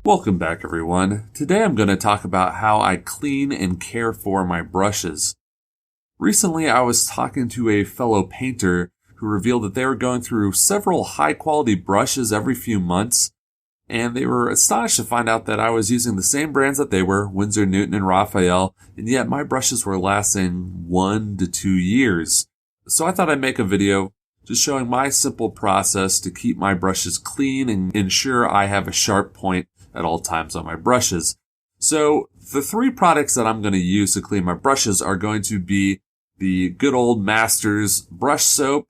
Welcome back, everyone. Today I'm going to talk about how I clean and care for my brushes. Recently, I was talking to a fellow painter who revealed that they were going through several high-quality brushes every few months, and they were astonished to find out that I was using the same brands that they were, Winsor, Newton, and Raphael, and yet my brushes were lasting 1 to 2 years. So I thought I'd make a video just showing my simple process to keep my brushes clean and ensure I have a sharp point at all times on my brushes. So the 3 products that I'm going to use to clean my brushes are going to be the good old Masters brush soap,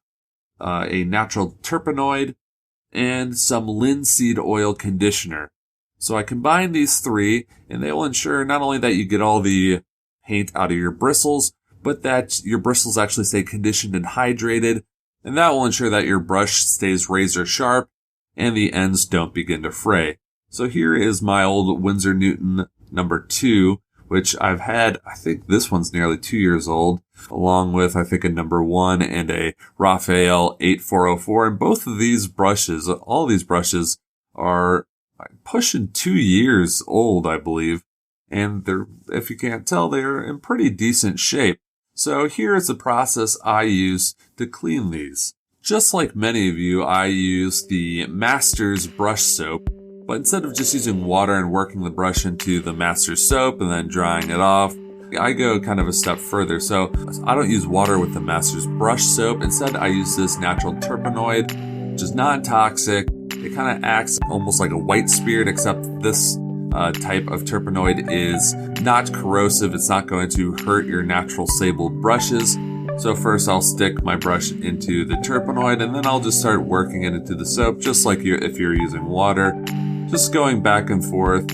a natural Turpernoid, and some linseed oil conditioner. So I combine these 3 and they will ensure not only that you get all the paint out of your bristles, but that your bristles actually stay conditioned and hydrated, and that will ensure that your brush stays razor sharp and the ends don't begin to fray. So here is my old Winsor Newton number 2, which I've had, I think this one's nearly 2 years old, along with, I think, a number 1 and a Raphael 8404. And both of these brushes, all these brushes are pushing 2 years old, I believe. And they're, if you can't tell, they're in pretty decent shape. So here is the process I use to clean these. Just like many of you, I use the Masters brush soap. But instead of just using water and working the brush into the Masters soap and then drying it off, I go kind of a step further. So I don't use water with the Masters brush soap. Instead, I use this natural Turpernoid, which is non-toxic. It kind of acts almost like a white spirit, except this type of Turpernoid is not corrosive. It's not going to hurt your natural sable brushes. So first I'll stick my brush into the Turpernoid and then I'll just start working it into the soap, just like if you're using water. Just going back and forth,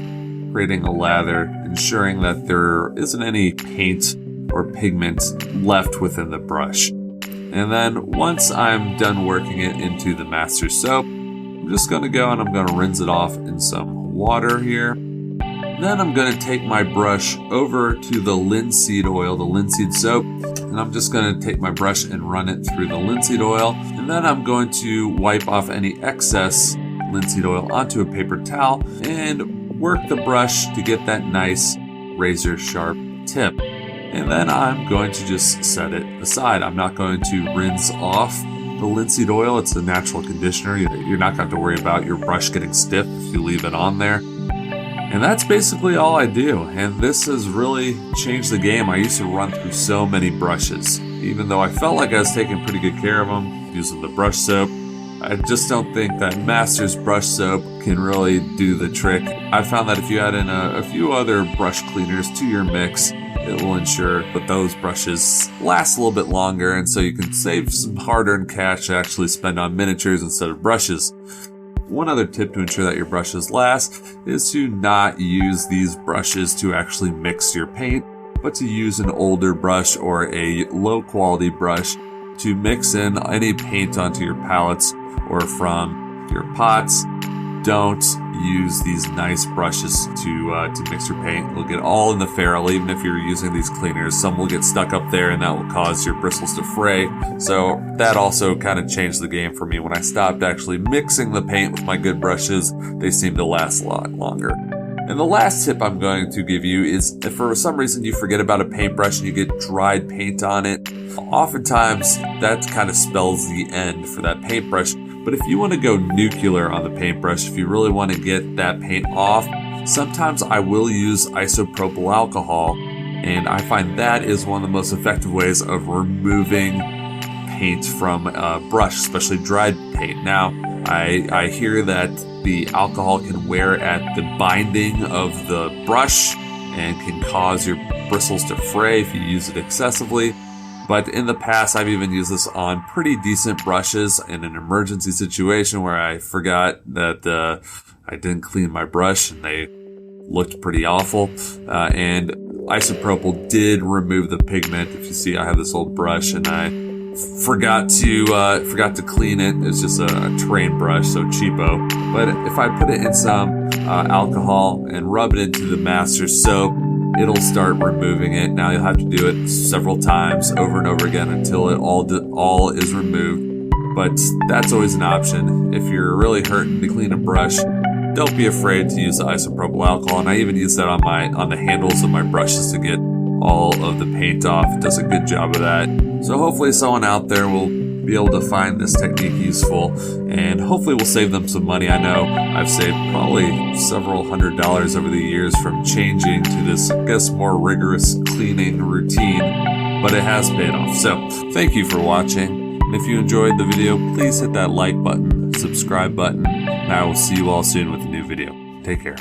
creating a lather, ensuring that there isn't any paint or pigment left within the brush. And then once I'm done working it into the Masters soap, I'm just going to go and I'm going to rinse it off in some water here. Then I'm going to take my brush over to the linseed oil, the linseed soap, and I'm just going to take my brush and run it through the linseed oil. And then I'm going to wipe off any excess linseed oil onto a paper towel and work the brush to get that nice razor sharp tip. And then I'm going to just set it aside. I'm not going to rinse off the linseed oil. It's a natural conditioner. You're not going to have to worry about your brush getting stiff if you leave it on there. And that's basically all I do. And this has really changed the game. I used to run through so many brushes. Even though I felt like I was taking pretty good care of them using the brush soap, I just don't think that Masters brush soap can really do the trick. I found that if you add in a few other brush cleaners to your mix, it will ensure that those brushes last a little bit longer, and so you can save some hard-earned cash to actually spend on miniatures instead of brushes. One other tip to ensure that your brushes last is to not use these brushes to actually mix your paint, but to use an older brush or a low-quality brush to mix in any paint onto your palettes or from your pots. Don't use these nice brushes to mix your paint. It'll get all in the ferrule, even if you're using these cleaners. Some will get stuck up there and that will cause your bristles to fray. So that also kind of changed the game for me. When I stopped actually mixing the paint with my good brushes, they seem to last a lot longer. And the last tip I'm going to give you is if for some reason you forget about a paintbrush and you get dried paint on it, oftentimes that kind of spells the end for that paintbrush. But if you want to go nuclear on the paintbrush, if you really want to get that paint off, sometimes I will use isopropyl alcohol, and I find that is one of the most effective ways of removing paint from a brush, especially dried paint. Now, I hear that the alcohol can wear at the binding of the brush and can cause your bristles to fray if you use it excessively. But in the past, I've even used this on pretty decent brushes in an emergency situation where I forgot that I didn't clean my brush and they looked pretty awful. And isopropyl did remove the pigment. If you see, I have this old brush and I forgot to clean it. It's just a train brush, so cheapo. But if I put it in some alcohol and rub it into the Masters soap, it'll start removing it. Now you'll have to do it several times over and over again until it all is removed. But that's always an option. If you're really hurting to clean a brush, don't be afraid to use the isopropyl alcohol, and I even use that on the handles of my brushes to get all of the paint off. It does a good job of that. So hopefully someone out there will be able to find this technique useful, and hopefully will save them some money. I know I've saved probably several $100s over the years from changing to this, I guess, more rigorous cleaning routine, but it has paid off. So thank you for watching, and if you enjoyed the video, please hit that like button, subscribe button, and I will see you all soon with a new video. Take care.